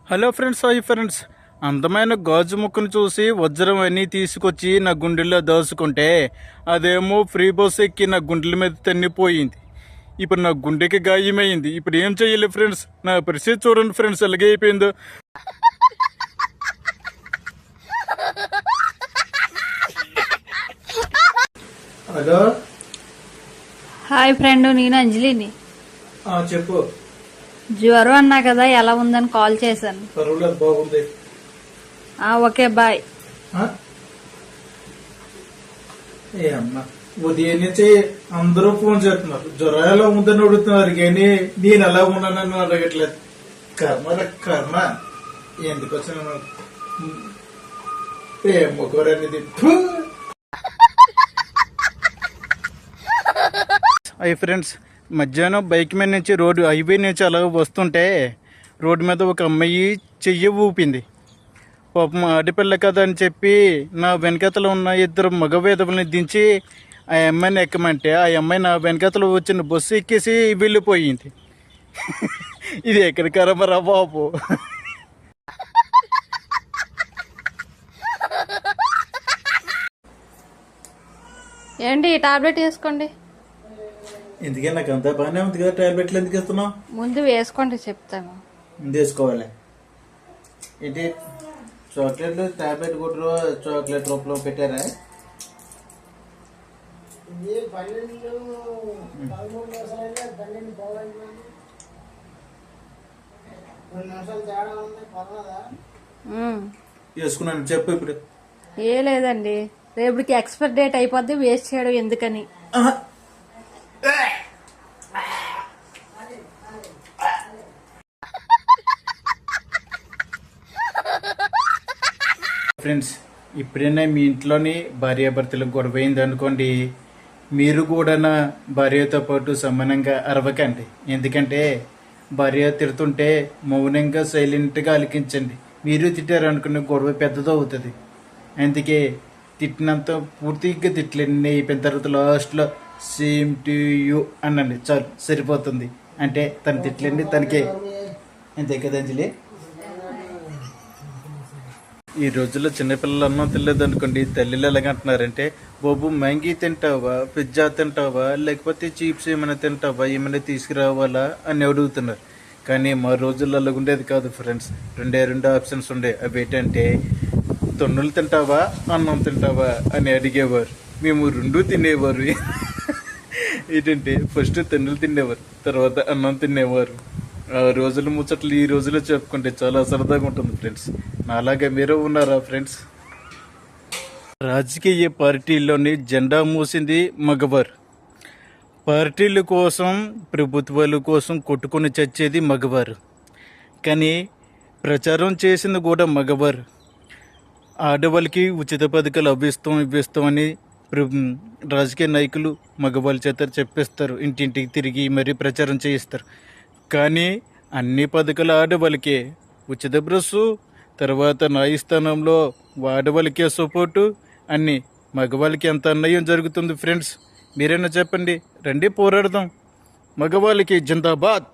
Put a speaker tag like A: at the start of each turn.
A: Hello friends, hi friends. అందమైన గాజు ముక్కను చూసి వజ్రం అన్నీ తీసుకొచ్చి నా గుండెల్లో దాచుకుంటే అదేమో ఫ్రీ బస్ ఎక్కి నా గుండెల మీద తన్నిపోయింది. ఇప్పుడు నా గుండెకి గాయమైంది. ఇప్పుడు ఏం చెయ్యాలి ఫ్రెండ్స్? నా పరిస్థితి చూడండి ఫ్రెండ్స్, ఎలాగే అయిపోయిందో. హలో,
B: హాయ్ ఫ్రెండ్, నేను అంజలిని.
A: చెప్పు.
B: జ్వరం అన్నా కదా, ఎలా ఉందని కాల్ చేశాను.
A: పర్వాలేదు, బాగుంది.
B: Okay, bye.
A: ఏ అమ్మా, ఉదయం నుంచి అందరూ ఫోన్ చేస్తున్నారు, జ్వరం ఎలా ఉందని అడుగుతున్నారు కానీ నేను ఎలా ఉన్నానని అడగట్లేదు. కర్మ కర్మ, ఎందుకు వచ్చిన ప్రేమకోరనేది. అయ్యి ఫ్రెండ్స్, మధ్యాహ్నం బైక్ మీద నుంచి హైవే నుంచి అలా వస్తుంటే రోడ్డు మీద ఒక అమ్మాయి చెయ్యి ఊపింది. పాపం ఆడపిల్ల కదా అని చెప్పి నా వెనకతలో ఉన్న ఇద్దరు మగవేదవుల్ని దించి ఆ అమ్మాయిని ఎక్కమంటే ఆ అమ్మాయి నా వెనకతలో వచ్చిన బస్సు ఎక్కేసి వెళ్ళిపోయింది. ఇది ఎక్కడి కరమరా బాబు.
B: ఏంటి, టాబ్లెట్ వేసుకోండి.
A: ఎందుకే నాకు అంతా బాగానే ఉంది కదా, టాబ్లెట్లు ఎందుకు ఇస్తున్నావు?
B: ముందు వేసుకోండి, చెప్తాను.
A: ముందు వేసుకోవాలి ఏంటి? చాక్లెట్లు టాబ్లెట్ గుడ్లు చాక్లెట్ రూపంలో పెట్టారా? వేసుకున్నాను, చెప్పు ఇప్పుడు.
B: ఏ లేదండి, రేపటికి ఎక్స్పైర్ డేట్ అయిపోద్ది, వేస్ట్ చేయడం ఎందుకని.
A: ఫ్రెండ్స్, ఇప్పుడైనా మీ ఇంట్లోని భార్యాభర్తలకు గొడవ అయింది అనుకోండి, మీరు కూడా నా భార్యతో పాటు సమానంగా అరవకండి. ఎందుకంటే భార్య తిడుతుంటే మౌనంగా సైలెంట్గా ఆలకించండి. మీరు తిట్టారు అనుకున్న గొడవ పెద్దదో అవుతుంది. అందుకే తిట్టినంత పూర్తిగా తిట్లన్నీ అయిపోయిన తర్వాత లాస్ట్లో సేమ్ టు యూ అనండి, చాలు, సరిపోతుంది. అంటే తన తిట్లండి తనకే. అంతే కదా అంజలి? ఈ రోజుల్లో చిన్నపిల్లలు అన్నం తినలేదు అనుకోండి, తల్లిలు ఎలాగంటున్నారంటే, బాబు మ్యాంగీ తింటావా, పిజ్జా తింటావా, లేకపోతే చీప్స్ ఏమైనా తింటావా, ఏమైనా తీసుకురావాలా అని అడుగుతున్నారు. కానీ మా రోజుల్లో అలాగ ఉండేది కాదు ఫ్రెండ్స్. రెండు ఆప్షన్స్ ఉండే. అవి ఏంటంటే, తొన్నులు తింటావా, అన్నం తింటావా అని అడిగేవారు. మేము రెండూ తినేవారు. ఏంటంటే ఫస్ట్ తొన్నులు తినేవారు, తర్వాత అన్నం తినేవారు. ఆ రోజులు ముచ్చట్లు ఈ రోజులో చెప్పుకుంటే చాలా సరదాగా ఉంటుంది ఫ్రెండ్స్. నాలాగా మీరు ఉన్నారా ఫ్రెండ్స్? రాజకీయ పార్టీల్లోని జెండా మూసింది మగవారు. పార్టీల కోసం, ప్రభుత్వాల కోసం కొట్టుకొని చచ్చేది మగవారు. కానీ ప్రచారం చేసింది కూడా మగవారు. ఆడవాళ్ళకి ఉచిత పథకాలు ఇవ్విస్తామని రాజకీయ నాయకులు మగవాళ్ళ చేత చెప్పిస్తారు, ఇంటింటికి తిరిగి మరీ ప్రచారం చేయిస్తారు. కానీ అన్ని పథకాలు ఆడవాళ్ళకే. ఉచిత బ్రస్సు, తర్వాత న్యాయస్థానంలో ఆడవాళ్ళకే సపోర్టు, అన్నీ మగవాళ్ళకి ఎంత అన్యాయం జరుగుతుంది ఫ్రెండ్స్. మీరైనా చెప్పండి, రండి పోరాడదాం. మగవాళ్ళకి జిందాబాద్.